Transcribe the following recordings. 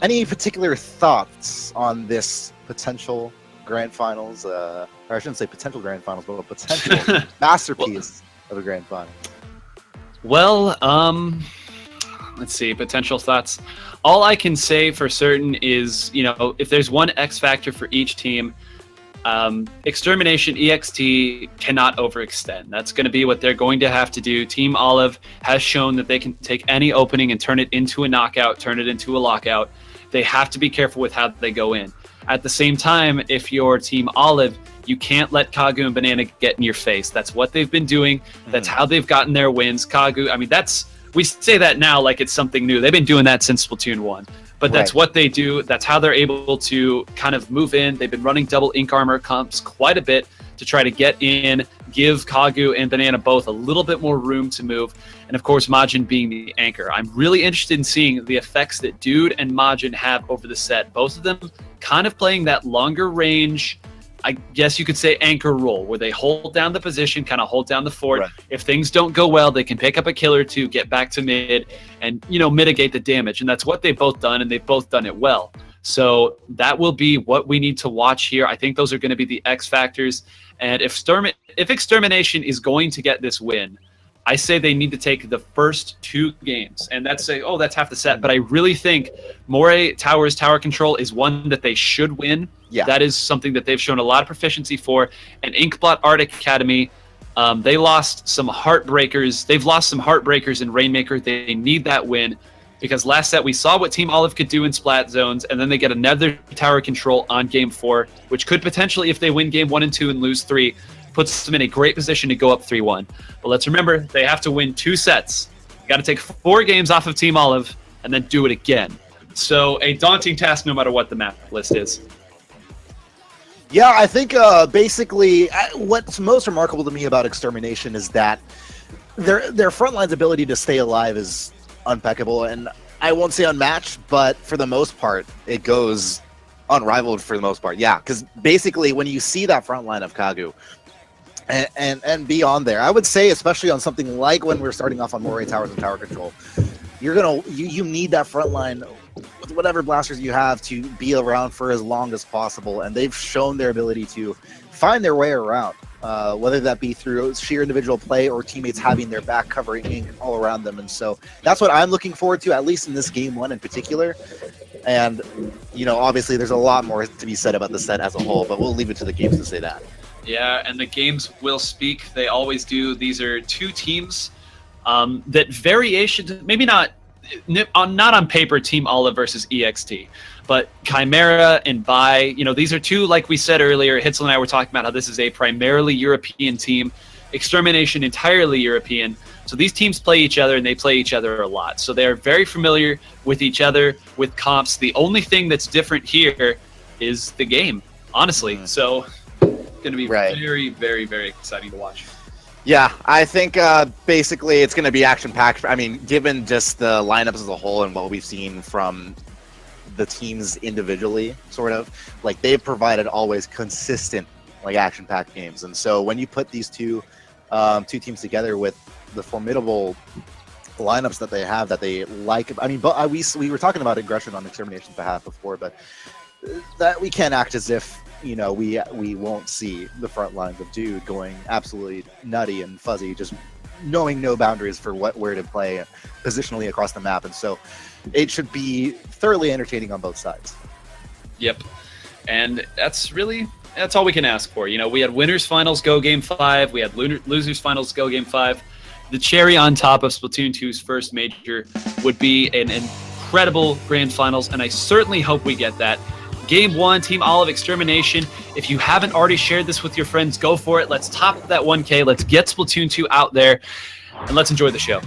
Any particular thoughts on this potential grand finals? Or I shouldn't say potential grand finals, but a potential masterpiece of a grand final. Well, let's see, potential thoughts. All I can say for certain is, if there's one X factor for each team, Extermination EXT cannot overextend. That's going to be what they're going to have to do. Team Olive has shown that they can take any opening and turn it into a knockout, turn it into a lockout. They have to be careful with how they go in. At the same time, if you're Team Olive, you can't let Kagu and Banana get in your face. That's what they've been doing. That's how they've gotten their wins. Kagu, I mean, we say that now like it's something new. They've been doing that since Splatoon 1. But that's what they do. That's how they're able to kind of move in. They've been running double ink armor comps quite a bit to try to get in, give Kagu and Banana both a little bit more room to move. And of course, Majin being the anchor. I'm really interested in seeing the effects that Dude and Majin have over the set. Both of them kind of playing that longer range, I guess you could say, anchor role, where they hold down the position, kind of hold down the fort. Right. If things don't go well, they can pick up a kill or two, get back to mid, and mitigate the damage. And that's what they've both done, and they've both done it well. So that will be what we need to watch here. I think those are going to be the X factors. And if Extermination is going to get this win, I say they need to take the first 2 games. And that's half the set. But I really think Moray Towers Tower Control is one that they should win. Yeah. That is something that they've shown a lot of proficiency for. And Inkblot Art Academy, they lost some heartbreakers. They've lost some heartbreakers in Rainmaker. They need that win. Because last set we saw what Team Olive could do in Splat Zones, and then they get another tower control on Game 4, which could potentially, if they win Game 1 and 2 and lose 3, puts them in a great position to go up 3-1. But let's remember, they have to win 2 sets. Got to take 4 games off of Team Olive, and then do it again. So a daunting task no matter what the map list is. Yeah, I think basically what's most remarkable to me about Extermination is that their frontline's ability to stay alive is impeccable, and I won't say unmatched, but for the most part, it goes unrivaled for the most part. Yeah, because basically when you see that front line of Kagu and beyond there, I would say, especially on something like when we're starting off on Moray Towers and Tower Control, you need that front line with whatever blasters you have to be around for as long as possible, and they've shown their ability to find their way around. Whether that be through sheer individual play or teammates having their back covering ink all around them. And so that's what I'm looking forward to, at least in this Game 1 in particular. And, obviously there's a lot more to be said about the set as a whole, but we'll leave it to the games to say that. Yeah, and the games will speak. They always do. These are 2 teams that variations, maybe not on paper, Team Olive versus EXT. But Chimera and Bai, these are 2, like we said earlier, Hitzel and I were talking about how this is a primarily European team, Extermination entirely European. So these teams play each other, and they play each other a lot. So they're very familiar with each other, with comps. The only thing that's different here is the game, honestly. So it's going to be very, very, very exciting to watch. Yeah, I think basically it's going to be action-packed. I mean, given just the lineups as a whole and what we've seen from the teams individually, sort of, like, they've provided always consistent, like, action-packed games. And so when you put these two teams together with the formidable lineups that they have, that they like, I mean, but we were talking about aggression on Extermination's behalf before, but that we can't act as if we won't see the front lines of Dude going absolutely nutty and fuzzy, just knowing no boundaries for where to play positionally across the map. And so it should be thoroughly entertaining on both sides. Yep. And that's all we can ask for. We had winners finals go Game 5. We had losers finals go Game 5. The cherry on top of Splatoon 2's first major would be an incredible grand finals, and I certainly hope we get that. Game 1, Team Olive Extermination. If you haven't already shared this with your friends, go for it. Let's top that 1K. Let's get Splatoon 2 out there, and let's enjoy the show.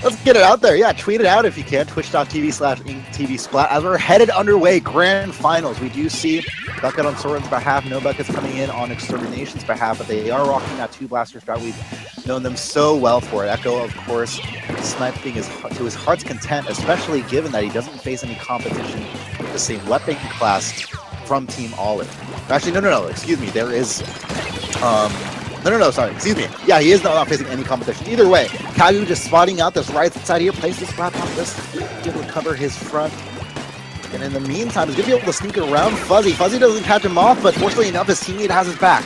Let's get it out there. Yeah, tweet it out if you can. Twitch.tv/InkTV Splat. As we're headed underway, grand finals. We do see Bucket on Soren's behalf. No Buckets coming in on Extermination's behalf, but they are rocking that 2 blaster strat. We've known them so well for it. Echo, of course, sniping to his heart's content, especially given that he doesn't face any competition with the same weapon class from Team Olive. Actually, no. Excuse me. There is... sorry, excuse me. Yeah, he is not facing any competition. Either way, Kagu just spotting out this right side here, plays this splat on this, able to cover his front. And in the meantime, he's going to be able to sneak around Fuzzy. Fuzzy doesn't catch him off, but fortunately enough, his teammate has his back.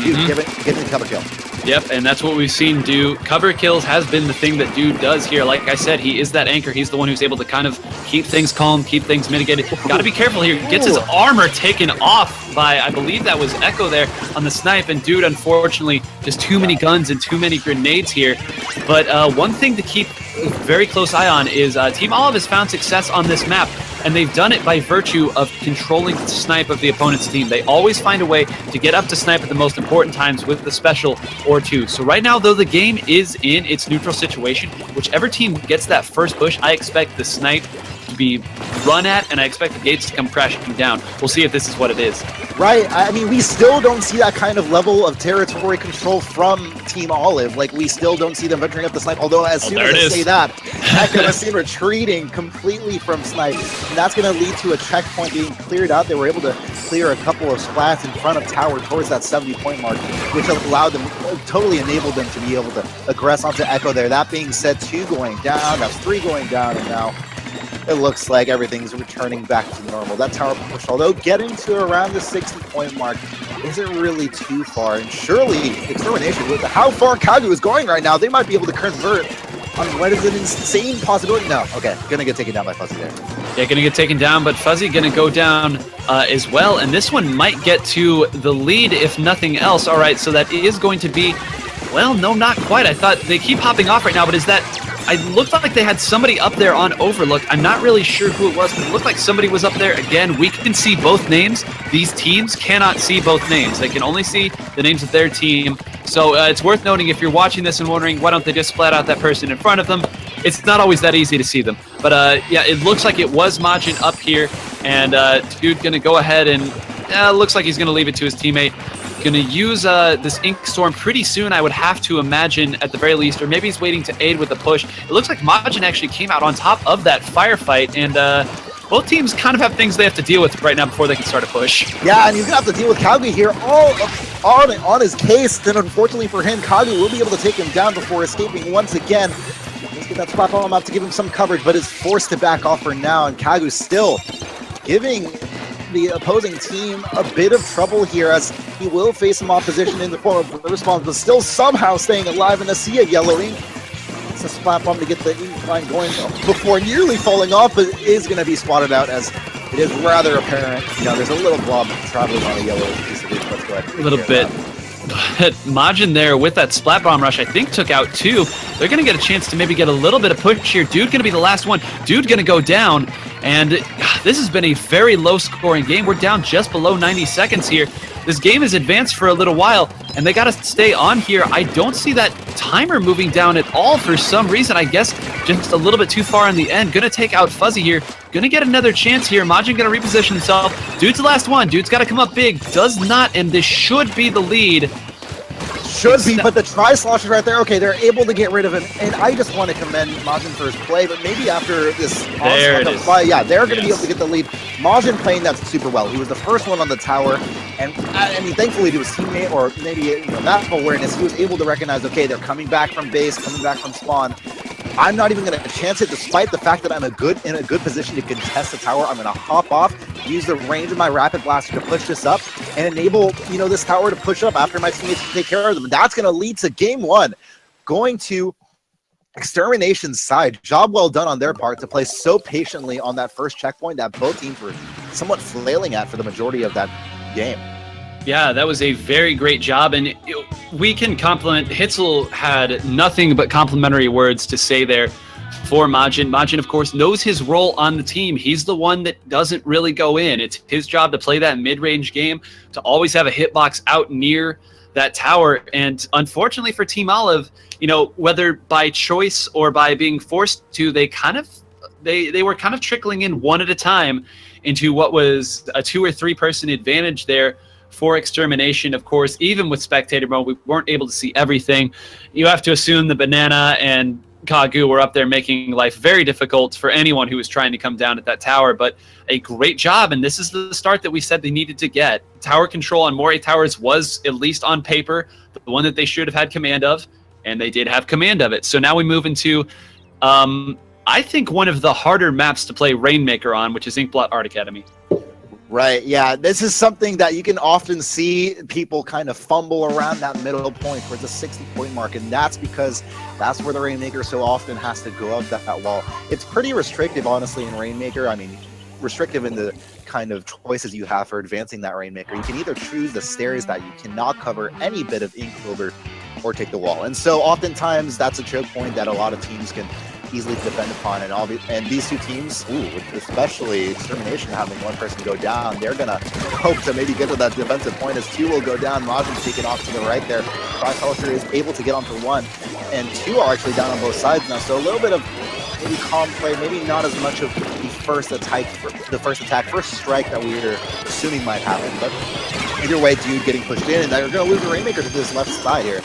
Dude, give it a cover kill. Yep, and that's what we've seen do. Cover kills has been the thing that Dude does here. Like I said, he is that anchor. He's the one who's able to kind of keep things calm, keep things mitigated. Got to be careful here. Gets his armor taken off by, I believe that was Echo there on the snipe. And Dude, unfortunately, just too many guns and too many grenades here. But one thing to keep a very close eye on is Team Olive has found success on this map. And they've done it by virtue of controlling the snipe of the opponent's team. They always find a way to get up to snipe at the most important times with the special or two. So right now, though the game is in its neutral situation, whichever team gets that first push, I expect the snipe to be run at, and I expect the gates to come crashing down. We'll see if this is what it is. Right. I mean, we still don't see that kind of level of territory control from Team Olive. Like, we still don't see them venturing up the snipe. Although, as soon as I say that, Echo is seen retreating completely from snipe. And that's going to lead to a checkpoint being cleared out. They were able to clear a couple of splats in front of tower towards that 70-point mark, which allowed them, totally enabled them to be able to aggress onto Echo there. That being said, 2 going down. That's 3 going down, and now it looks like everything's returning back to normal. That tower push, although getting to around the 60-point mark, isn't really too far. And surely, Extermination, with how far Kagu is going right now, they might be able to convert on what is an insane possibility. No, okay, gonna get taken down by Fuzzy there. Yeah, gonna get taken down, but Fuzzy gonna go down as well. And this one might get to the lead, if nothing else. All right, so that is going to be, well, no, not quite. I thought they keep hopping off right now, but is that... It looked like they had somebody up there on Overlook. I'm not really sure who it was, but it looked like somebody was up there. Again, we can see both names. These teams cannot see both names. They can only see the names of their team. So it's worth noting, if you're watching this and wondering, why don't they just splat out that person in front of them? It's not always that easy to see them. But yeah, it looks like it was Majin up here. And Dude going to go ahead and looks like he's going to leave it to his teammate. Going to use this Ink Storm pretty soon, I would have to imagine, at the very least, or maybe he's waiting to aid with the push. It looks like Majin actually came out on top of that firefight, and both teams kind of have things they have to deal with right now before they can start a push. Yeah, and he's going to have to deal with Kagu here all on his case. Then unfortunately for him, Kagu will be able to take him down before escaping once again. Let's get that spot bomb out to give him some coverage, but is forced to back off for now, and Kagu still giving the opposing team a bit of trouble here, as he will face some opposition in the form of burst bombs, but still somehow staying alive in a sea of yellow ink. It's a splat bomb to get the ink line going before nearly falling off, but it is going to be spotted out, as it is rather apparent. You know, there's a little blob traveling on a yellow piece of ink. Let's go ahead. A little bit. But Majin there with that splat bomb rush, I think, took out 2. They're going to get a chance to maybe get a little bit of push here. Dude going to be the last one. Dude going to go down. And this has been a very low-scoring game. We're down just below 90 seconds here. This game has advanced for a little while, and they got to stay on here. I don't see that timer moving down at all for some reason. I guess just a little bit too far in the end. Going to take out Fuzzy here. Going to get another chance here. Majin going to reposition himself. Dude's the last one. Dude's got to come up big. Does not, and this should be the lead. Should be, but the tri-slosh is right there. Okay, they're able to get rid of him, and I just want to commend Majin for his play, but maybe after this fight, yeah, they're going to be able to get the lead. Majin playing that super well. He was the first one on the tower, and I mean, thankfully to his teammate, or maybe that awareness, he was able to recognize, okay, they're coming back from base, coming back from spawn. I'm not even going to chance it, despite the fact that I'm in a good position to contest the tower. I'm going to hop off, use the range of my rapid blaster to push this up, and enable, you know, this tower to push up after my teammates can take care of them. That's going to lead to game 1 going to Extermination's side. Job well done on their part to play so patiently on that first checkpoint that both teams were somewhat flailing at for the majority of that game. Yeah, that was a very great job, and we can compliment. Hitzel had nothing but complimentary words to say there for Majin. Majin, of course, knows his role on the team. He's the one that doesn't really go in. It's his job to play that mid-range game, to always have a hitbox out near that tower. And unfortunately for Team Olive, you know, whether by choice or by being forced to, they were kind of trickling in one at a time into what was a 2 or 3 person advantage there for Extermination. Of course, even with spectator mode, we weren't able to see everything. You have to assume the Banana and Kagu were up there making life very difficult for anyone who was trying to come down at that tower, but a great job, and this is the start that we said they needed to get. Tower control on Moray Towers was, at least on paper, the one that they should have had command of, and they did have command of it. So now we move into I think, one of the harder maps to play Rainmaker on, which is Inkblot Art Academy. Right, yeah. This is something that you can often see people kind of fumble around that middle point towards the 60-point mark, and that's because that's where the Rainmaker so often has to go up that wall. It's pretty restrictive, honestly, in Rainmaker. I mean, restrictive in the kind of choices you have for advancing that Rainmaker. You can either choose the stairs that you cannot cover any bit of ink over or take the wall. And so oftentimes that's a choke point that a lot of teams can easily defend upon, and these two teams, especially Extermination, having one person go down, they're gonna hope to maybe get to that defensive point as two will go down. Majin's taken off to the right there. Tri-Culture is able to get onto one, and two are actually down on both sides now, so a little bit of maybe calm play, maybe not as much of the first strike that we were assuming might happen, but either way, dude getting pushed in, and they're gonna lose the Rainmaker to this left side here,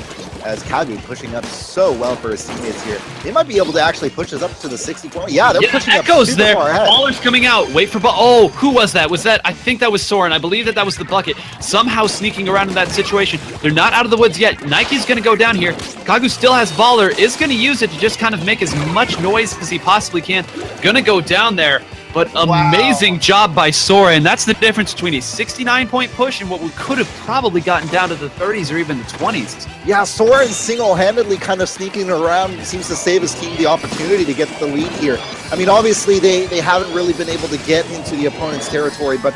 as Kagu pushing up so well for his teammates here. They might be able to actually push us up to the 60 point. Yeah, they're pushing Echoes up there. Far ahead. Ballers coming out. Wait for oh, who was that? Was that? I think that was Soren. I believe that was the bucket. Somehow sneaking around in that situation. They're not out of the woods yet. Nike's going to go down here. Kagu still has Baller. Is going to use it to just kind of make as much noise as he possibly can. Going to go down there. But amazing job by Soren. That's the difference between a 69-point push and what we could have probably gotten down to the 30s or even the 20s. Yeah, Soren single-handedly kind of sneaking around seems to save his team the opportunity to get the lead here. I mean, obviously they haven't really been able to get into the opponent's territory, but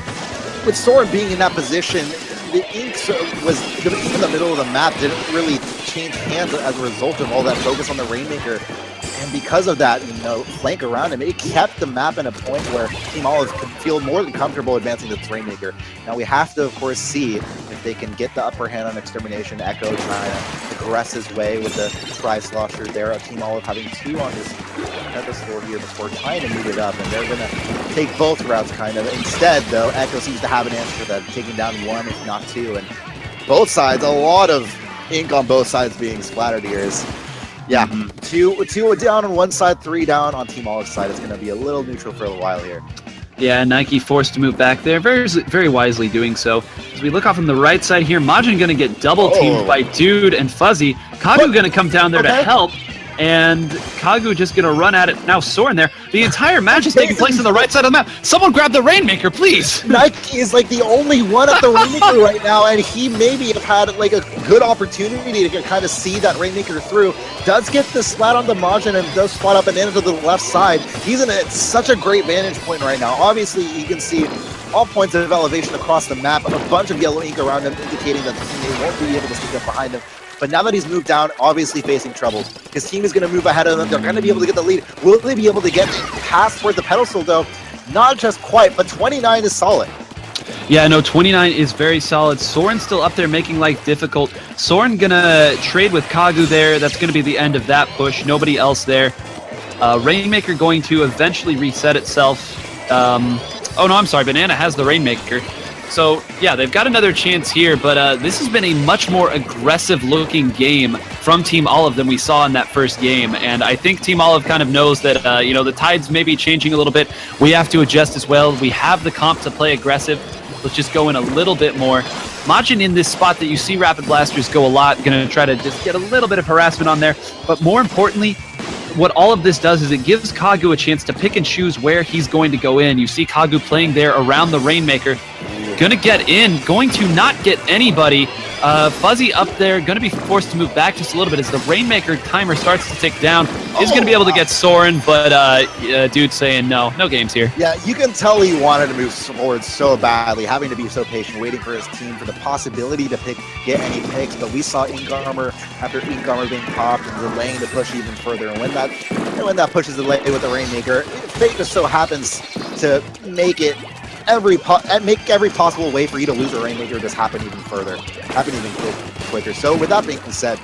with Soren being in that position, the ink was in the middle of the map, didn't really change hands as a result of all that focus on the Rainmaker. And because of that, flank around him, it kept the map in a point where Team Olive could feel more than comfortable advancing this Rainmaker. Now we have to, of course, see if they can get the upper hand on Extermination. Echo trying to progress his way with the Tri-Slosher there. Team Olive having two on this pedestal here before trying to meet it up, and they're going to take both routes kind of. Instead, though, Echo seems to have an answer for that, taking down one, if not two. And both sides, a lot of ink on both sides being splattered here. Yeah, two down on one side, three down on Team Olive's side. It's going to be a little neutral for a while here. Yeah, Nike forced to move back there, very, very wisely doing so. As we look off on the right side here, Majin going to get double teamed by Dude and Fuzzy. Kagu going to come down there to help, and Kagu just going to run at it. Now Soren there. The entire match is taking place on the right side of the map. Someone grab the Rainmaker, please! Nike is like the only one at the Rainmaker right now, and he maybe have had like a good opportunity to kind of see that Rainmaker through. Does get the splat on the Majin and does spot up and into the left side. He's in such a great vantage point right now. Obviously, you can see all points of elevation across the map, a bunch of yellow ink around him, indicating that the teammate won't be able to sneak up behind him. But now that he's moved down, obviously facing trouble. His team is going to move ahead of them. They're going to be able to get the lead. Will they be able to get past towards the pedestal, though? Not just quite, but 29 is solid. Yeah, no, 29 is very solid. Soren's still up there making life difficult. Soren gonna trade with Kagu there. That's gonna be the end of that push. Nobody else there. Rainmaker going to eventually reset itself. Oh no, I'm sorry. Banana has the Rainmaker. So yeah, they've got another chance here, but this has been a much more aggressive-looking game from Team Olive than we saw in that first game. And I think Team Olive kind of knows that the tides may be changing a little bit. We have to adjust as well. We have the comp to play aggressive. Let's just go in a little bit more. Majin in this spot that you see Rapid Blasters go a lot, going to try to just get a little bit of harassment on there. But more importantly, what all of this does is it gives Kagu a chance to pick and choose where he's going to go in. You see Kagu playing there around the Rainmaker. Going to get in, going to not get anybody. Fuzzy up there, going to be forced to move back just a little bit as the Rainmaker timer starts to tick down. He's going to be able to get Soren, but dude saying no games here. Yeah, you can tell he wanted to move forward so badly, having to be so patient, waiting for his team for the possibility to get any picks. But we saw Ink Armor after Ink Armor being popped and delaying the push even further. And when that push is delayed with the Rainmaker, fate just so happens to make it every possible way for you to lose a Rainmaker just happen even quicker. So with that being said,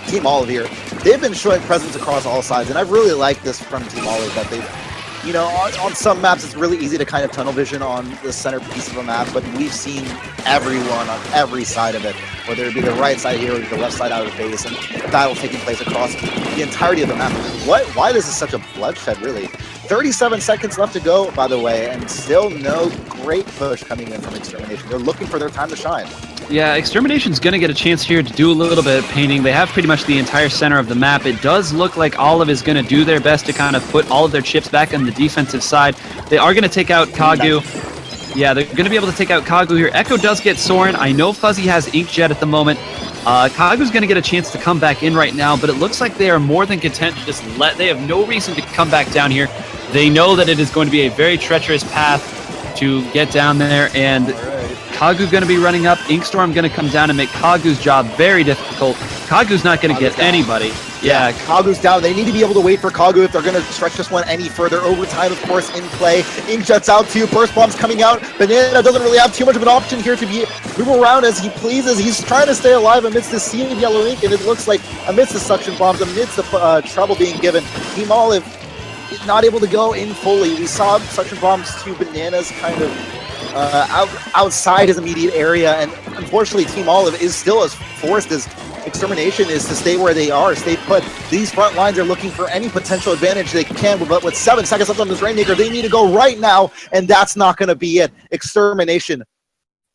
Team Olive here, they've been showing presence across all sides, and I really like this from Team Olive that they've, on some maps it's really easy to kind of tunnel vision on the center piece of a map, but we've seen everyone on every side of it, whether it be the right side here or the left side out of the base, and battle taking place across the entirety of the map. Why this is such a bloodshed, really? 37 seconds left to go, by the way, and still no great push coming in from Extermination. They're looking for their time to shine. Yeah, Extermination's going to get a chance here to do a little bit of painting. They have pretty much the entire center of the map. It does look like Olive is going to do their best to kind of put all of their chips back on the defensive side. They are going to take out Kagu. Yeah, they're going to be able to take out Kagu here. Echo does get Soren. I know Fuzzy has Inkjet at the moment. Kagu's going to get a chance to come back in right now, but it looks like they are more than content to just they have no reason to come back down here. They know that it is going to be a very treacherous path to get down there, and Kagu going to be running up. Inkstorm going to come down and make Kagu's job very difficult. Kagu's not going to get anybody. Yeah, Kagu's down. They need to be able to wait for Kagu if they're going to stretch this one any further. Overtime, of course, in play. Inkjet's out too. Burst Bomb's coming out. Banana doesn't really have too much of an option here to move around as he pleases. He's trying to stay alive amidst the sea of yellow ink, and it looks like amidst the suction bombs, amidst the trouble being given, Team Olive is not able to go in fully. We saw suction bombs to Bananas kind of outside his immediate area, and unfortunately Team Olive is still as forced as Extermination is to stay where they are, stay put. These front lines are looking for any potential advantage they can, but with 7 seconds left on this Rainmaker, they need to go right now, and that's not going to be it. Extermination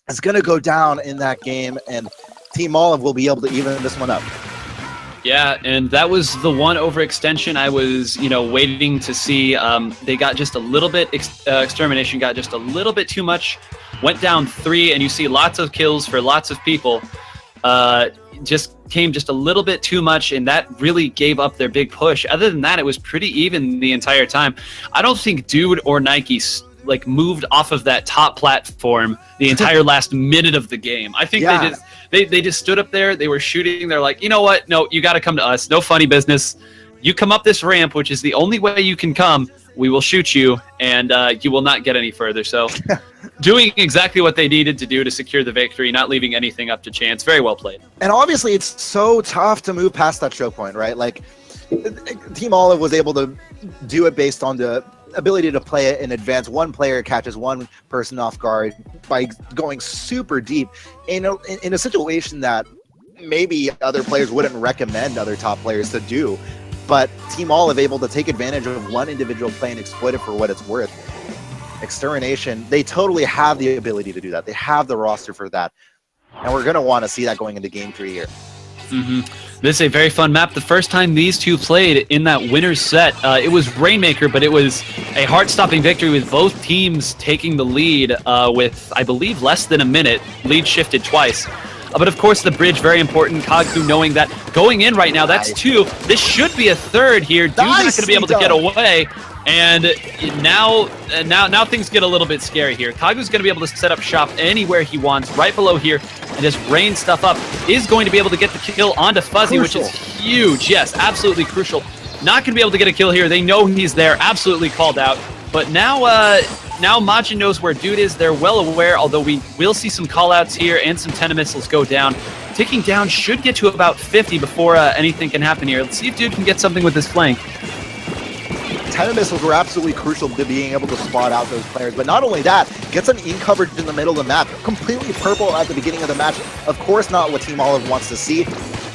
is going to go down in that game, and Team Olive will be able to even this one up. Yeah, and that was the one overextension I was, waiting to see. They got just a little bit, Extermination got just a little bit too much, went down 3, and you see lots of kills for lots of people. Just came just a little bit too much, and that really gave up their big push. Other than that, it was pretty even the entire time. I don't think Dude or Nike moved off of that top platform the entire last minute of the game. I think they just stood up there. They were shooting. They're like, you know what? No, you got to come to us. No funny business. You come up this ramp, which is the only way you can come. We will shoot you, and you will not get any further. So doing exactly what they needed to do to secure the victory, not leaving anything up to chance. Very well played. And obviously, it's so tough to move past that choke point, right? Like, Team Olive was able to do it based on the ability to play it in advance. One player catches one person off guard by going super deep in a situation that maybe other players wouldn't recommend other top players to do. But Team Olive able to take advantage of one individual play and exploit it for what it's worth. Extermination, they totally have the ability to do that. They have the roster for that. And we're going to want to see that going into Game 3 here. This is a very fun map. The first time these two played in that winner's set, it was Rainmaker, but it was a heart-stopping victory with both teams taking the lead with, I believe, less than a minute. Lead shifted twice. But of course, the bridge, very important. Kagu knowing that going in right now, that's 2. This should be a 3rd here. Dude's not going to be able to get away. And now things get a little bit scary here. Kagu's going to be able to set up shop anywhere he wants, right below here, and just rain stuff up. Is going to be able to get the kill onto Fuzzy, which is huge. Yes, absolutely crucial. Not going to be able to get a kill here. They know he's there. Absolutely called out. But now Majin knows where Dude is. They're well aware, although we will see some callouts here and some Tenta missiles go down. Ticking down should get to about 50 before anything can happen here. Let's see if Dude can get something with his flank. Tenta missiles were absolutely crucial to being able to spot out those players. But not only that, get some ink coverage in the middle of the map. Completely purple at the beginning of the match. Of course not what Team Olive wants to see.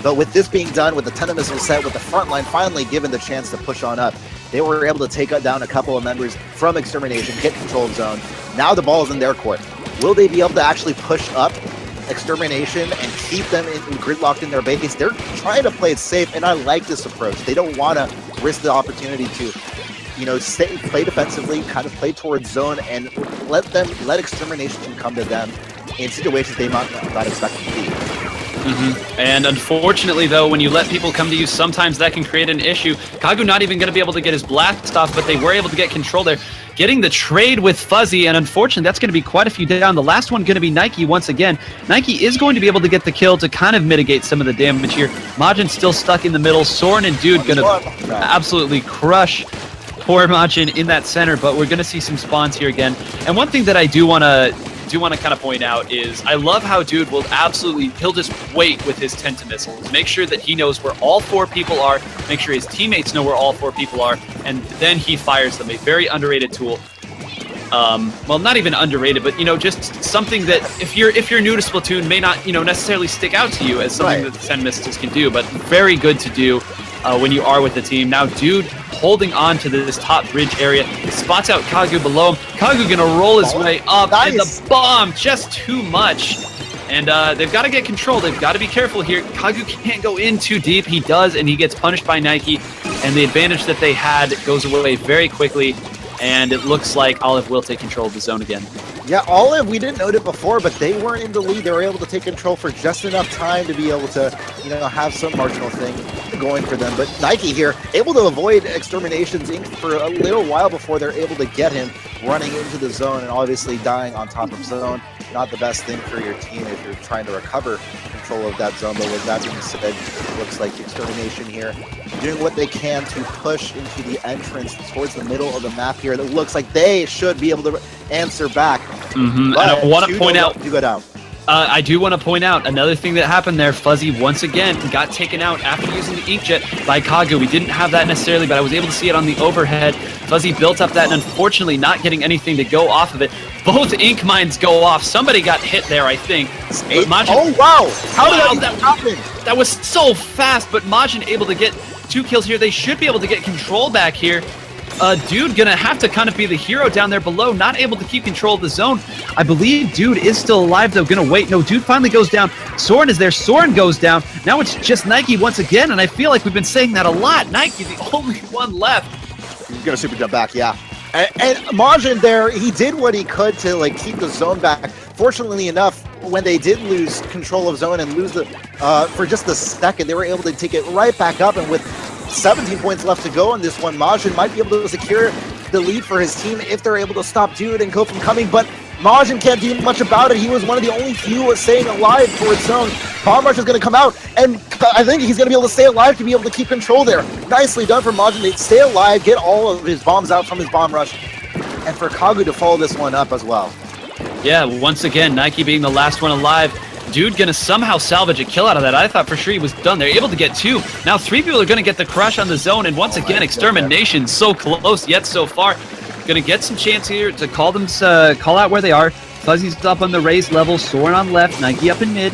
But with this being done, with the Tenta missile set, with the front line finally given the chance to push on up, they were able to take down a couple of members from Extermination, get control of zone. Now the ball is in their court. Will they be able to actually push up Extermination and keep them gridlocked in their base? They're trying to play it safe, and I like this approach. They don't want to risk the opportunity to, play defensively, kind of play towards zone, and let Extermination come to them in situations they might not expect to be. And unfortunately, though, when you let people come to you, sometimes that can create an issue. Kagu not even going to be able to get his blast off, but they were able to get control there. Getting the trade with Fuzzy, and unfortunately, that's going to be quite a few down. The last one going to be Nike once again. Nike is going to be able to get the kill to kind of mitigate some of the damage here. Majin still stuck in the middle. Soren and Dude going to absolutely crush poor Majin in that center, but we're going to see some spawns here again. And one thing that I do want to kind of point out is I love how Dude will he'll just wait with his Tenta missiles, make sure that he knows where all 4 people are, make sure his teammates know where all 4 people are, and then he fires them. A very underrated tool. Well, not even underrated, but just something that if you're new to Splatoon may not necessarily stick out to you as something that the Tenta missiles can do, but very good to do when you are with the team. Now Dude holding on to this top bridge area, spots out Kagu below him. Kagu gonna roll his way up, and the bomb just too much. And they've got to get control. They've got to be careful here. Kagu can't go in too deep. He does, and he gets punished by Nike. And the advantage that they had goes away very quickly. And it looks like Olive will take control of the zone again. Yeah, Olive, we didn't note it before, but they weren't in the lead. They were able to take control for just enough time to be able to, have some marginal thing going for them. But Nike here, able to avoid Extermination's Ink for a little while before they're able to get him running into the zone and obviously dying on top of zone. Not the best thing for your team if you're trying to recover control of that zone. But with that being said, it looks like Extermination here doing what they can to push into the entrance towards the middle of the map here. It looks like they should be able to answer back. And I want to point out, you go down. I do want to point out another thing that happened there. Fuzzy once again got taken out after using the inkjet by Kagu. We didn't have that necessarily, but I was able to see it on the overhead. Fuzzy built up that, and unfortunately not getting anything to go off of it. Both ink mines go off. Somebody got hit there, I think. Oh wow! How did that happen? That was so fast, but Majin able to get 2 kills here. They should be able to get control back here. Dude gonna have to kind of be the hero down there below, not able to keep control of the zone. I believe Dude is still alive though, gonna wait. No, Dude finally goes down. Soren is there, Soren goes down. Now it's just Nike once again, and I feel like we've been saying that a lot. Nike, the only one left. He's gonna super jump back, yeah. And Majin there, he did what he could to keep the zone back. Fortunately enough, when they did lose control of zone and lose the for just a second, they were able to take it right back up, and with 17 points left to go on this one, Majin might be able to secure the lead for his team if they're able to stop Dude and go from coming, but Majin can't do much about it. He was one of the only few staying alive towards zone. Bomb Rush is going to come out, and I think he's going to be able to stay alive to be able to keep control there. Nicely done for Majin to stay alive, get all of his bombs out from his Bomb Rush, and for Kagu to follow this one up as well. Yeah, once again, Nike being the last one alive. Dude gonna somehow salvage a kill out of that. I thought for sure he was done. They're able to get 2. Now 3 people are gonna get the crush on the zone, and once again, Extermination so close yet so far. Gonna get some chance here to call out where they are. Fuzzy's up on the raised level, Soren on left, Nike up in mid.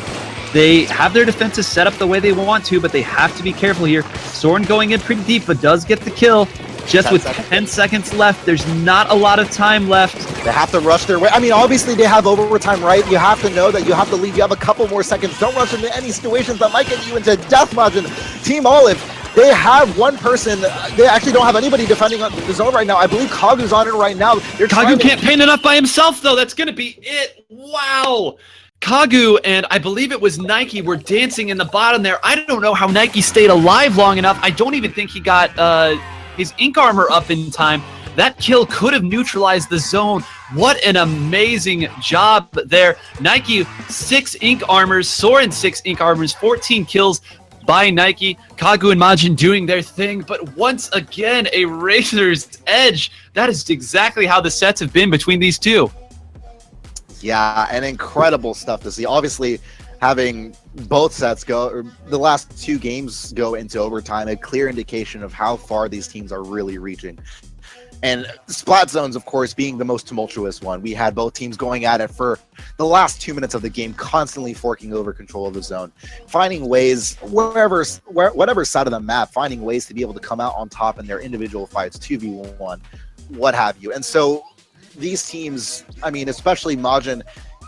They have their defenses set up the way they want to, but they have to be careful here. Soren going in pretty deep, but does get the kill. Just with 10 seconds left, there's not a lot of time left. They have to rush their way. I mean, obviously they have overtime, right? You have to know that you have to leave. You have a couple more seconds. Don't rush into any situations that might get you into death Majin. Team Olive, they have one person. They actually don't have anybody defending on the zone right now. I believe Kagu's on it right now. Kagu can't paint enough by himself, though. That's going to be it. Wow. Kagu and I believe it was Nike were dancing in the bottom there. I don't know how Nike stayed alive long enough. I don't even think he got his ink armor up in time. That kill could have neutralized the zone. What an amazing job there. Nike, 6 ink armors, Soren 6 ink armors, 14 kills by Nike. Kagu and Majin doing their thing, but once again, a razor's edge. That is exactly how the sets have been between these two. Yeah, and incredible stuff to see. Obviously, having both sets go, or the last 2 games go into overtime, a clear indication of how far these teams are really reaching. And Splat Zones, of course, being the most tumultuous one. We had both teams going at it for the last 2 minutes of the game, constantly forking over control of the zone, finding ways, whatever side of the map, finding ways to be able to come out on top in their individual fights, 2v1, what have you. And so these teams, I mean, especially Majin,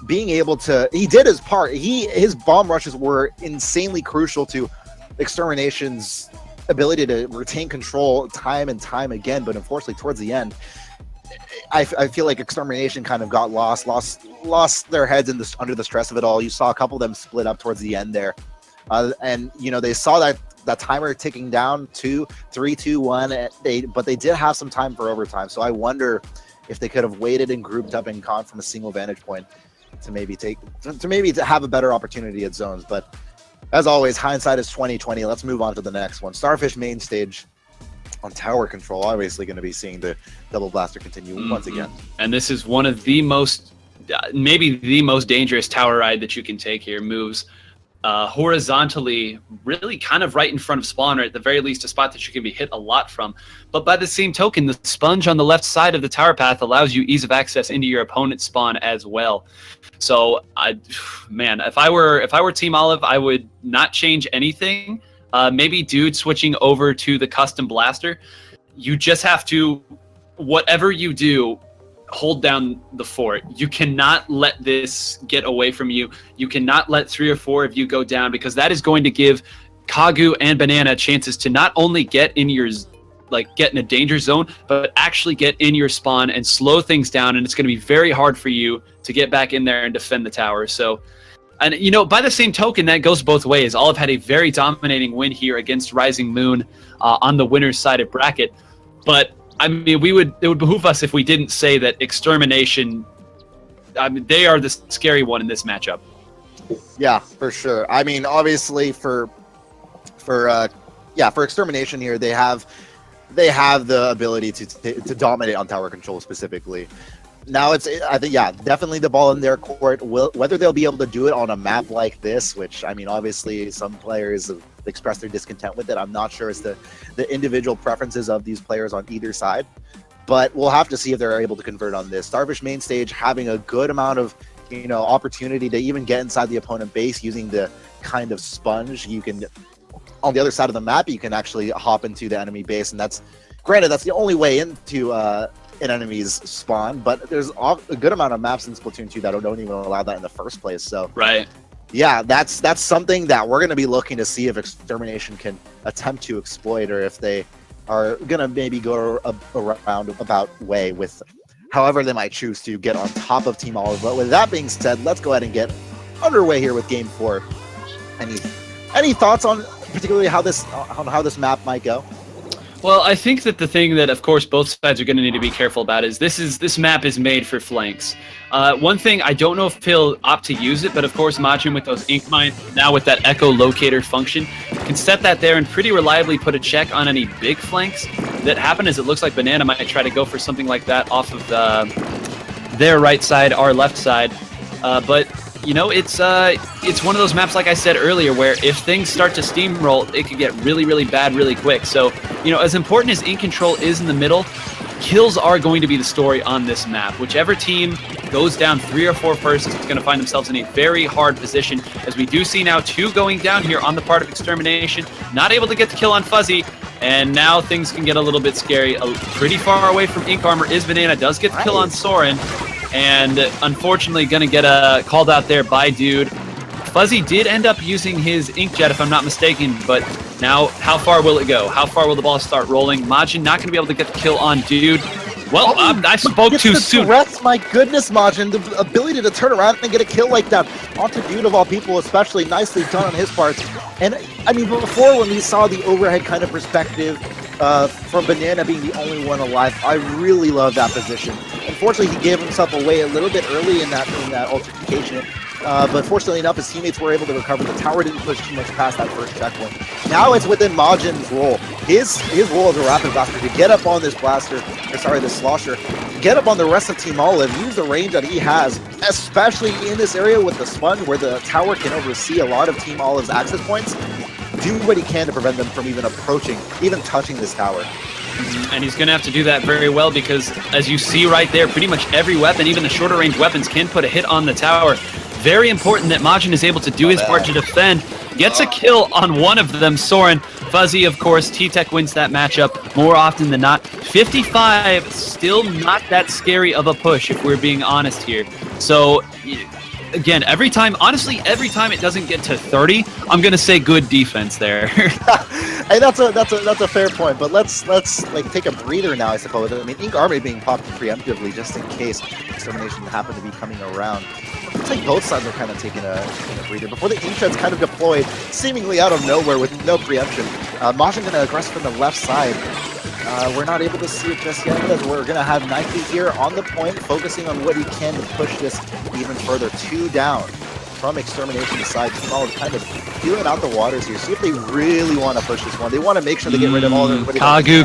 being able to, he did his part. His bomb rushes were insanely crucial to Extermination's ability to retain control time and time again. But unfortunately, towards the end, I feel like Extermination kind of got lost their heads under the stress of it all. You saw a couple of them split up towards the end there, and they saw that timer ticking down 2, 3, 2, 1. But they did have some time for overtime. So I wonder if they could have waited and grouped up and gone from a single vantage point to maybe to have a better opportunity at zones. But as always, hindsight is 20/20. Let's move on to the next one. Starfish main stage on tower control. Obviously going to be seeing the double blaster continue once again. And this is one of the most, maybe the most dangerous tower ride that you can take here. Moves horizontally, really kind of right in front of spawn, or at the very least a spot that you can be hit a lot from. But by the same token, the sponge on the left side of the tower path allows you ease of access into your opponent's spawn as well. So, man, if I were Team Olive, I would not change anything. Maybe Dude switching over to the custom blaster. You just have to, whatever you do, hold down the fort. You cannot let this get away from you. You cannot let 3 or 4 of you go down, because that is going to give Kagu and Banana chances to not only get in your get in a danger zone, but actually get in your spawn and slow things down, and it's going to be very hard for you to get back in there and defend the tower. So, and by the same token, that goes both ways. Olive had a very dominating win here against Rising Moon on the winner's side of bracket, but I mean, it would behoove us if we didn't say that Extermination, I mean, they are the scary one in this matchup. Yeah, for sure. I mean, obviously for Extermination here, they have the ability to dominate on tower control specifically. Now I think, definitely the ball in their court. Whether they'll be able to do it on a map like this, which, I mean, obviously some players have expressed their discontent with it. I'm not sure as to the individual preferences of these players on either side, but we'll have to see if they're able to convert on this. Starfish main stage having a good amount of, opportunity to even get inside the opponent base using the kind of sponge. You can, on the other side of the map, you can actually hop into the enemy base, and that's the only way into an enemy's spawn, but there's a good amount of maps in Splatoon 2 that don't even allow that in the first place. So right, yeah, that's something that we're going to be looking to see if Extermination can attempt to exploit, or if they are going to maybe go around about way with however they might choose to get on top of Team Olive. But with that being said, let's go ahead and get underway here with Game 4. Any thoughts on particularly how this map might go? Well, I think that the thing that, of course, both sides are going to need to be careful about is this map is made for flanks. One thing, I don't know if he'll opt to use it, but of course, Majin with those ink mines, now with that echo locator function, can set that there and pretty reliably put a check on any big flanks that happen, as it looks like Banana might try to go for something like that off of their right side, our left side. But it's one of those maps, like I said earlier, where if things start to steamroll, it could get really, really bad really quick. So, as important as ink control is in the middle, kills are going to be the story on this map. Whichever team goes down 3 or 4 first is going to find themselves in a very hard position, as we do see now 2 going down here on the part of Extermination, not able to get the kill on Fuzzy, and now things can get a little bit scary. Pretty far away from Ink Armor is Banana, does get the kill on Soren, and unfortunately going to get called out there by Dude. Fuzzy did end up using his Inkjet, if I'm not mistaken, but now how far will it go? How far will the ball start rolling? Majin not going to be able to get the kill on Dude. Well, I spoke too soon. Tourette's, my goodness, Majin, the ability to turn around and get a kill like that onto Dude of all people, especially nicely done on his part. And I mean, before, when we saw the overhead kind of perspective from Banana being the only one alive, I really love that position. Unfortunately, he gave himself away a little bit early in that altercation. But fortunately enough, his teammates were able to recover. The tower didn't push too much past that first checkpoint. Now it's within Majin's role. His role as a rapid blaster to get up on this this slosher, get up on the rest of Team Olive, use the range that he has, especially in this area with the sponge where the tower can oversee a lot of Team Olive's access points. Do what he can to prevent them from even approaching, even touching this tower. And he's going to have to do that very well, because as you see right there, pretty much every weapon, even the shorter range weapons, can put a hit on the tower. Very important that Majin is able to do his part to defend. Gets a kill on one of them, Soren. Fuzzy, of course, T-Tech wins that matchup more often than not. 55, still not that scary of a push, if we're being honest here. So, again, every time it doesn't get to 30, I'm gonna say good defense there. Hey, that's a fair point, but let's take a breather now, I suppose. I mean, Ink Army being popped preemptively just in case Extermination happened to be coming around. Looks like both sides are kind of taking a breather before the Inkjet's kind of deployed seemingly out of nowhere with no preemption. Majin gonna aggress from the left side. We're not able to see it just yet, as we're going to have Nike here on the point, focusing on what he can to push this even further. 2 down from Extermination's side. Team Olive kind of feeling out the waters here. See if they really want to push this one. They want to make sure they get rid of all their... Kagu.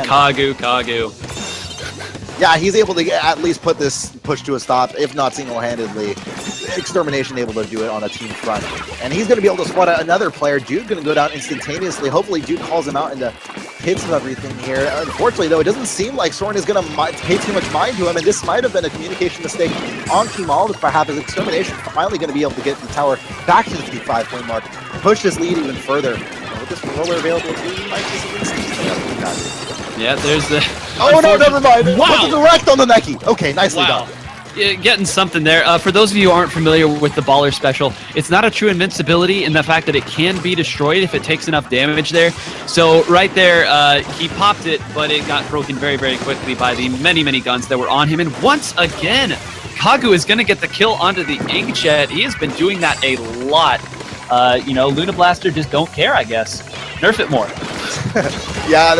Yeah, he's able to at least put this push to a stop, if not single-handedly. Extermination able to do it on a team front. And he's going to be able to spot out another player. Dude going to go down instantaneously. Hopefully Dude calls him out into hits of everything here. Unfortunately, though, it doesn't seem like Soren is going to pay too much mind to him, and this might have been a communication mistake on Team Olive, perhaps, as Extermination finally going to be able to get the tower back to the 5-point mark, push this lead even further. And with this roller available to you, might just Yeah, there's the... Oh, no, never mind. Wow. Put the direct on the Nike. Okay, nicely Wow. done. Yeah, getting something there. For those of you who aren't familiar with the Baller Special, it's not a true invincibility in the fact that it can be destroyed if it takes enough damage there. So right there, he popped it, but it got broken very, very quickly by the many, many guns that were on him. And once again, Kagu is going to get the kill onto the Inkjet. He has been doing that a lot. You know, Luna Blaster just don't care, I guess. Nerf it more. Yeah,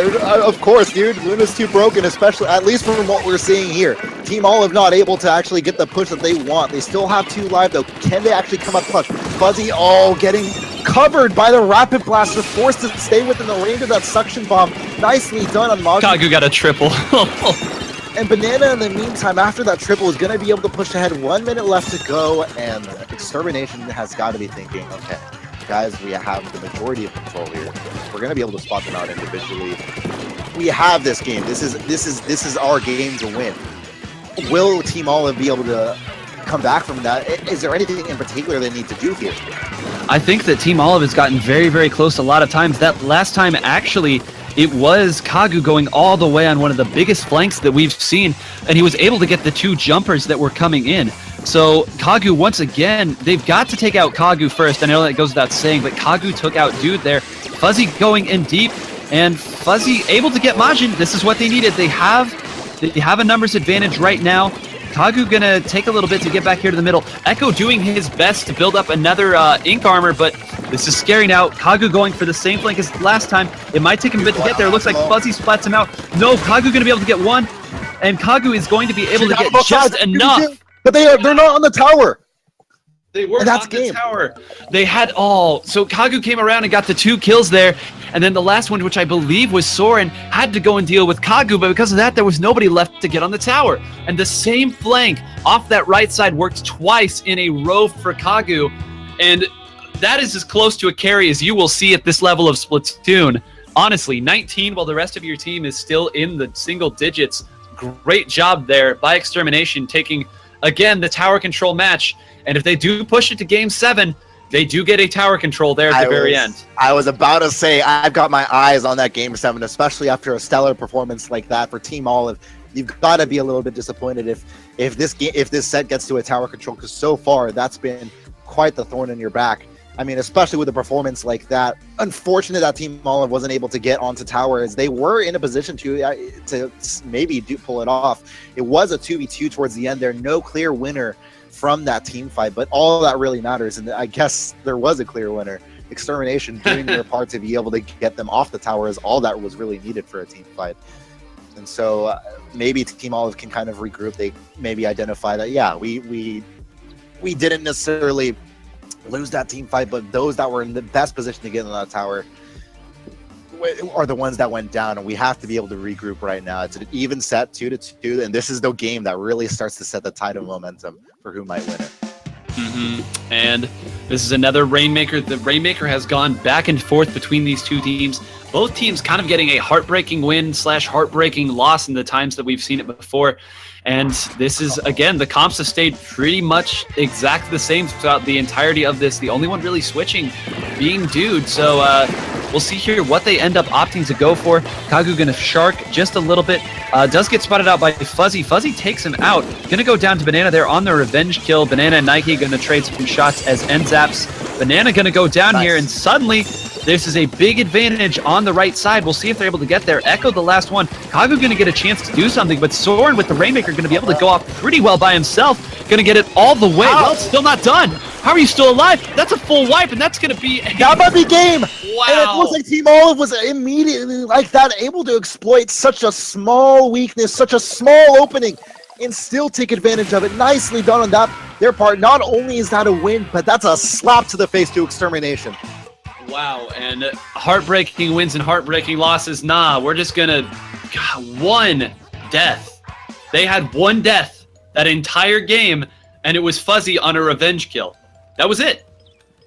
of course, dude. Luna's too broken, especially, at least from what we're seeing here. Team Olive not able to actually get the push that they want. They still have 2 live, though. Can they actually come up clutch? Fuzzy, getting covered by the Rapid Blaster, forced to stay within the range of that suction bomb. Nicely done on Magi. Kagu got a triple. And Banana, in the meantime, after that triple, is going to be able to push ahead. 1 minute left to go, and Extermination has got to be thinking, okay, guys, we have the majority of control here. We're going to be able to spot them out individually. We have this game. This is our game to win. Will Team Olive be able to come back from that? Is there anything in particular they need to do here? I think that Team Olive has gotten very, very close a lot of times. That last time, actually, it was Kagu going all the way on one of the biggest flanks that we've seen, and he was able to get the 2 jumpers that were coming in. So Kagu, once again, they've got to take out Kagu first. I know that goes without saying, but Kagu took out Dude there. Fuzzy going in deep, and Fuzzy able to get Majin. This is what they needed. They have a numbers advantage right now. Kagu gonna take a little bit to get back here to the middle. Echo doing his best to build up another ink armor, but this is scary now. Kagu going for the same flank as last time. It might take him a bit to get there. Looks like Fuzzy splats him out. No, Kagu gonna be able to get 1, and Kagu is going to be able to get just enough. But they're not on the tower. They were and that's on the game. tower. They had all. So Kagu came around and got the 2 kills there. And then the last one, which I believe was Soren, had to go and deal with Kagu. But because of that, there was nobody left to get on the tower. And the same flank off that right side worked twice in a row for Kagu. And that is as close to a carry as you will see at this level of Splatoon. Honestly, 19 while the rest of your team is still in the single digits. Great job there by Extermination, taking, again, the tower control match. And if they do push it to Game 7, they do get a tower control there at the very end. I was about to say, I've got my eyes on that Game 7, especially after a stellar performance like that for Team Olive. You've got to be a little bit disappointed if this set gets to a tower control, because so far that's been quite the thorn in your back. I mean, especially with a performance like that. Unfortunate that Team Olive wasn't able to get onto tower, as they were in a position to maybe pull it off. It was a 2v2 towards the end there. No clear winner from that team fight, but all that really matters, and I guess there was a clear winner. Extermination doing their part to be able to get them off the tower is all that was really needed for a team fight. And so maybe Team Olive can kind of regroup. They maybe identify that, yeah, we didn't necessarily lose that team fight, but those that were in the best position to get on that tower are the ones that went down, and we have to be able to regroup right now. It's an even set, 2-2, and this is the game that really starts to set the tide of momentum for who might win it. And this is another Rainmaker. The Rainmaker has gone back and forth between these 2 teams. Both teams kind of getting a heartbreaking win / heartbreaking loss in the times that we've seen it before. And this is, again, the comps have stayed pretty much exactly the same throughout the entirety of this. The only one really switching being Dude. So we'll see here what they end up opting to go for. Kagu gonna shark just a little bit. Does get spotted out by Fuzzy. Fuzzy takes him out. Gonna go down to Banana there on the revenge kill. Banana and Nike gonna trade some shots as end zaps. Banana gonna go down here, and suddenly this is a big advantage on the right side. We'll see if they're able to get there. Echo the last one. Kagu gonna get a chance to do something, but Soren with the Rainmaker gonna be able to go off pretty well by himself. Gonna get it all the way. Well, it's still not done. How are you still alive? That's a full wipe, and that's gonna be that might be game. Wow. And it looks like Team Olive was immediately like that, able to exploit such a small weakness, such a small opening, and still take advantage of it. Nicely done on their part. Not only is that a win, but that's a slap to the face to Extermination. Wow, and heartbreaking wins and heartbreaking losses. Nah, we're just gonna... God, 1 death. They had 1 death that entire game, and it was Fuzzy on a revenge kill. That was it.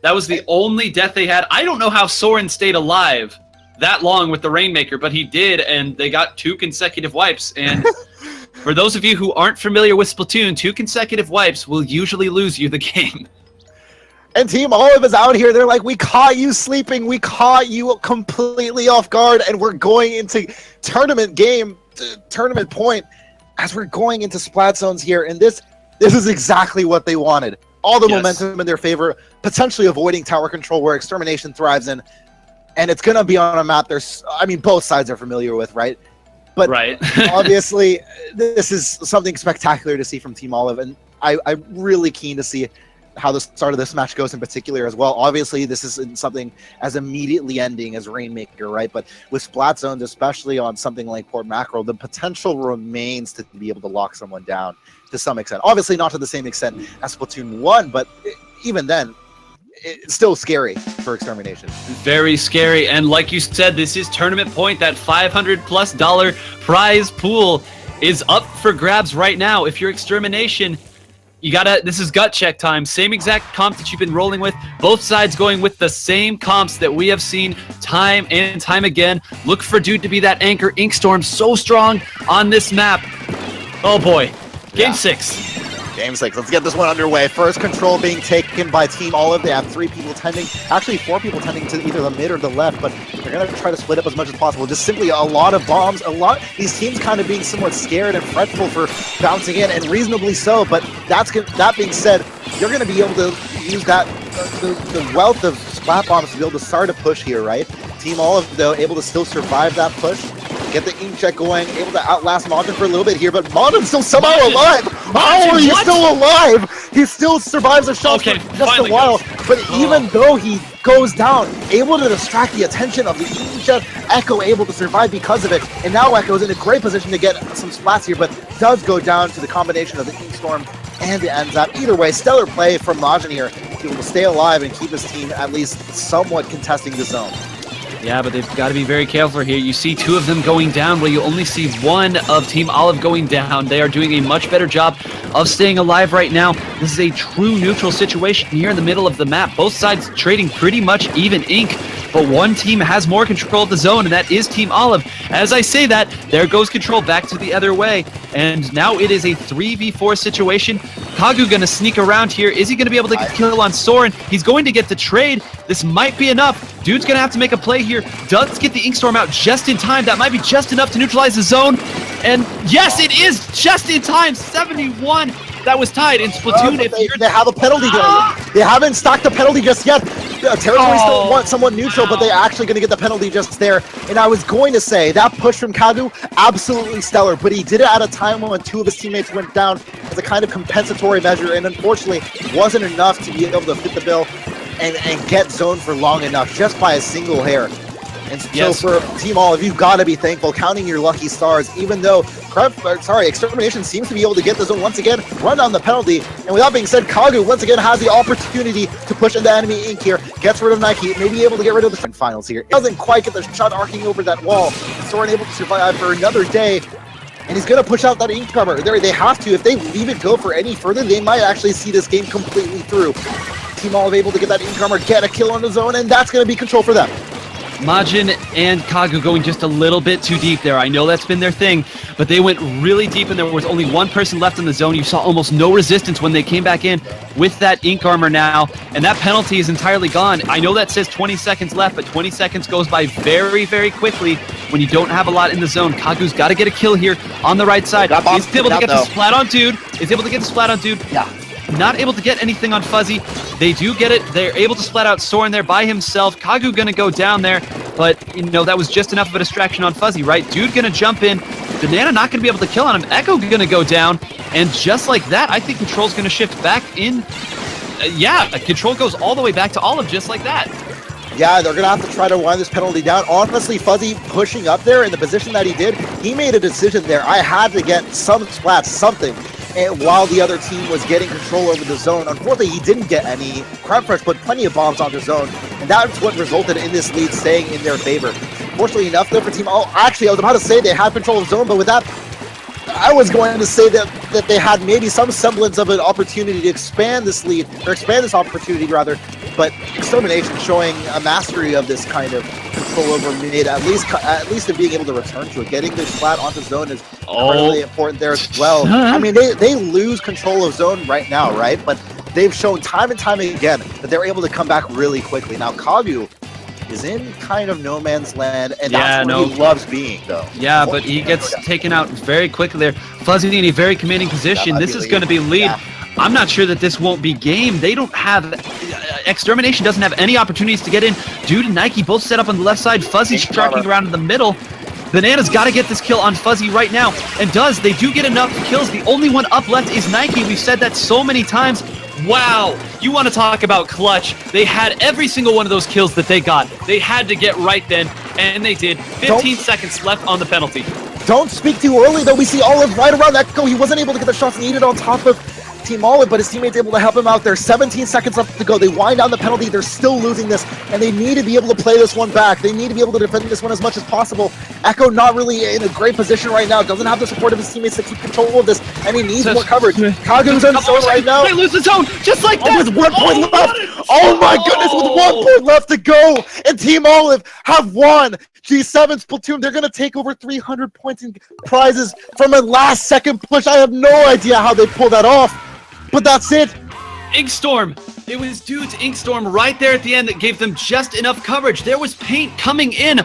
That was the only death they had. I don't know how Soren stayed alive that long with the Rainmaker, but he did, and they got 2 consecutive wipes. And for those of you who aren't familiar with Splatoon, 2 consecutive wipes will usually lose you the game. And Team Olive is out here. They're like, we caught you sleeping. We caught you completely off guard. And we're going into tournament point as we're going into Splat Zones here. And this is exactly what they wanted. All the momentum in their favor, potentially avoiding tower control where Extermination thrives in. And it's going to be on a map both sides are familiar with, right? But obviously, this is something spectacular to see from Team Olive. And I'm really keen to see how the start of this match goes in particular as well. Obviously, this isn't something as immediately ending as Rainmaker, right? But with Splat Zones, especially on something like Port Mackerel, the potential remains to be able to lock someone down to some extent. Obviously, not to the same extent as Splatoon 1, but even then, it's still scary for Extermination. Very scary. And like you said, this is tournament point. That $500+ prize pool is up for grabs right now. If you're Extermination, this is gut check time. Same exact comps that you've been rolling with. Both sides going with the same comps that we have seen time and time again. Look for Dude to be that anchor. Inkstorm so strong on this map. Oh boy. Game 6. Game 6. Let's get this one underway. First control being taken by Team Olive. They have 3 people tending, actually 4 people tending to either the mid or the left, but they're going to try to split up as much as possible. Just simply a lot of bombs, these teams kind of being somewhat scared and fretful for bouncing in, and reasonably so, but that being said, you're going to be able to use that, the wealth of splat bombs to be able to start a push here, right? Team Olive, though, able to still survive that push. Get the ink check going, able to outlast Modern for a little bit here, but Modern's still somehow alive! How are you still alive? He still survives a shot for just a while, but even though he goes down, able to distract the attention of the ink check, Echo able to survive because of it, and now Echo's in a great position to get some splats here, but does go down to the combination of the Inkstorm and the Enzap. Either way, stellar play from Majin here to be able to stay alive and keep his team at least somewhat contesting the zone. Yeah, but they've got to be very careful here. You see 2 of them going down, where you only see 1 of Team Olive going down. They are doing a much better job of staying alive right now. This is a true neutral situation here in the middle of the map. Both sides trading pretty much even ink, but one team has more control of the zone, and that is Team Olive. As I say that, there goes control back to the other way, and now it is a 3v4 situation. Kagu gonna sneak around here. Is he gonna be able to get a kill on Soren? He's going to get the trade. This might be enough. Dude's gonna have to make a play here. Does get the Inkstorm out just in time. That might be just enough to neutralize the zone. And yes, it is just in time. 71. That was tied in Splatoon. They have a penalty there. They haven't stacked the penalty just yet. Territory still wants somewhat neutral, but they're actually going to get the penalty just there. And I was going to say, that push from Kagu, absolutely stellar, but he did it at a time when 2 of his teammates went down as a kind of compensatory measure, and unfortunately wasn't enough to be able to fit the bill and get zone for long enough, just by a single hair. And so for Team Olive, you've got to be thankful, counting your lucky stars, even though Extermination seems to be able to get the zone once again, run down the penalty. And with that being said, Kagu once again has the opportunity to push into enemy ink here, gets rid of Nike, maybe able to get rid of the finals here. Doesn't quite get the shot arcing over that wall. Soren able to survive for another day. And he's going to push out that ink cover. They have to. If they leave it go for any further, they might actually see this game completely through. Team Olive able to get that ink cover, get a kill on the zone, and that's going to be control for them. Majin and Kagu going just a little bit too deep there. I know that's been their thing, but they went really deep, and there was only 1 person left in the zone. You saw almost no resistance when they came back in with that ink armor now, and that penalty is entirely gone. I know that says 20 seconds left, but 20 seconds goes by very, very quickly when you don't have a lot in the zone. Kagu's got to get a kill here on the right side. He's able to get the splat on Dude. He's able to get the splat on Dude. Yeah. Not able to get anything on Fuzzy. They do get it. They're able to splat out Soren there by himself. Kagu gonna go down there, but that was just enough of a distraction on Fuzzy, right? Dude gonna jump in. Banana not gonna be able to kill on him. Echo gonna go down, and just like that, I think control's gonna shift back in. Control goes all the way back to Olive just like that. Yeah, they're going to have to try to wind this penalty down. Honestly, Fuzzy pushing up there in the position that he did, he made a decision there. I had to get some splats, something, and while the other team was getting control over the zone. Unfortunately, he didn't get any. Crab Fresh put plenty of bombs on the zone, and that's what resulted in this lead staying in their favor. Fortunately enough, though, for Team... Oh, actually, I was about to say they had control of zone, but with that, I was going to say that they had maybe some semblance of an opportunity to expand this lead, or expand this opportunity, rather, but Extermination showing a mastery of this kind of control over mid, at least in being able to return to it. Getting this flat onto zone is really important there as well. I mean, they lose control of zone right now, right? But they've shown time and time again that they're able to come back really quickly. Now, Kagu is in kind of no man's land, and that's where he loves being, though. Yeah, but he gets taken out very quickly there. Fuzzy in a very commanding position. This is going to be lead. Yeah. I'm not sure that this won't be game. They don't have... Extermination doesn't have any opportunities to get in. Dude and Nike both set up on the left side. Fuzzy's tracking around in the middle. Banana's got to get this kill on Fuzzy right now, and does. They do get enough kills. The only one up left is Nike. We've said that so many times. Wow, you want to talk about clutch. They had every single one of those kills that they got. They had to get right then, and they did. 15 seconds left on the penalty. Don't speak too early, though. We see Olive right around Echo. He wasn't able to get the shots needed on top of Team Olive, but his teammates able to help him out there. 17 seconds left to go. They wind down the penalty. They're still losing this, and they need to be able to play this one back. They need to be able to defend this one as much as possible. Echo not really in a great position right now. Doesn't have the support of his teammates to keep control of this, and he needs more coverage. Kagu's in zone right now. They lose the zone, just like that. With 1 point left. Oh my goodness, with 1 point left to go, and Team Olive have won. G7 Splatoon, they're going to take over 300 points in prizes from a last-second push. I have no idea how they pull that off, but that's it. Inkstorm. It was due to Inkstorm right there at the end that gave them just enough coverage. There was paint coming in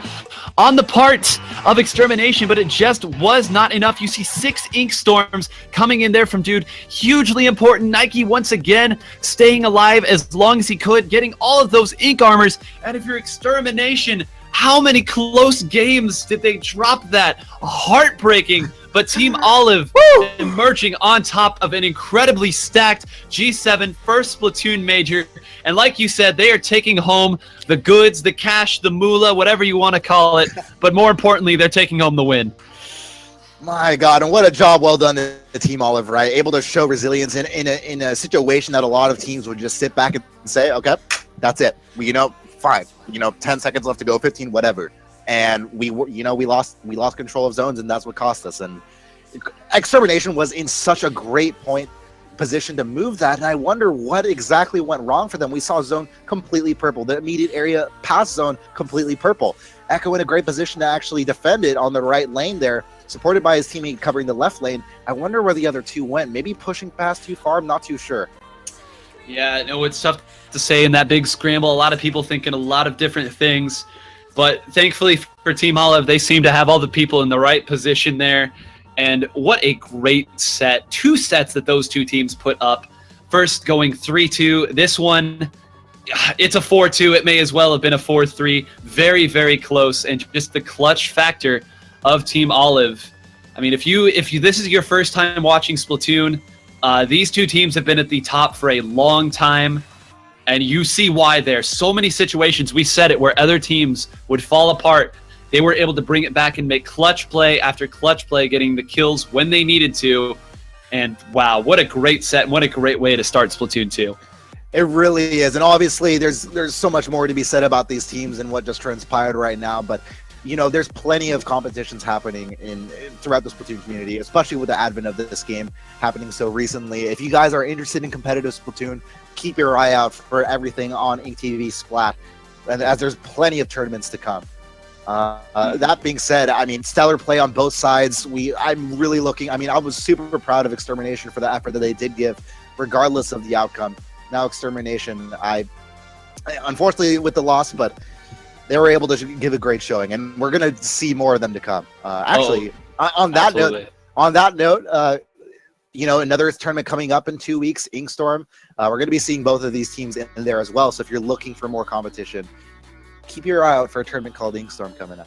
on the part of Extermination, but it just was not enough. You see 6 Inkstorms coming in there from Dude. Hugely important. Nike once again staying alive as long as he could, getting all of those ink armors. And if you're Extermination, how many close games did they drop that? Heartbreaking. But Team Olive emerging on top of an incredibly stacked G7 first Splatoon major. And like you said, they are taking home the goods, the cash, the moolah, whatever you want to call it. But more importantly, they're taking home the win. My God, and what a job well done to Team Olive, right? Able to show resilience in a situation that a lot of teams would just sit back and say, okay, that's it. Fine. 10 seconds left to go, 15, whatever. And we lost control of zones, and that's what cost us. And Extermination was in such a great position to move that, and I wonder what exactly went wrong for them. We saw zone completely purple, the immediate area past zone completely purple. Echo in a great position to actually defend it on the right lane there, supported by his teammate covering the left lane. I wonder where the other two went. Maybe pushing past too far. I'm not too sure. Yeah, no, it's tough to say in that big scramble. A lot of people thinking a lot of different things. But thankfully for Team Olive, they seem to have all the people in the right position there. And what a great set. 2 sets that those two teams put up. First going 3-2. This one, it's a 4-2. It may as well have been a 4-3. Very, very close. And just the clutch factor of Team Olive. I mean, if this is your first time watching Splatoon, these two teams have been at the top for a long time. And you see why there's so many situations, we said it, where other teams would fall apart. They were able to bring it back and make clutch play after clutch play, getting the kills when they needed to. And wow, what a great set. What a great way to start Splatoon 2. It really is. And obviously there's so much more to be said about these teams and what just transpired right now. But there's plenty of competitions happening throughout the Splatoon community, especially with the advent of this game happening so recently. If you guys are interested in competitive Splatoon, keep your eye out for everything on InkTV Splat, and as there's plenty of tournaments to come. That being said, I mean, stellar play on both sides. I'm really looking. I mean, I was super proud of Extermination for the effort that they did give, regardless of the outcome. Now, Extermination, unfortunately with the loss, but they were able to give a great showing, and we're gonna see more of them to come. On that note, another tournament coming up in 2 weeks, Inkstorm. We're going to be seeing both of these teams in there as well. So if you're looking for more competition, keep your eye out for a tournament called Inkstorm coming up.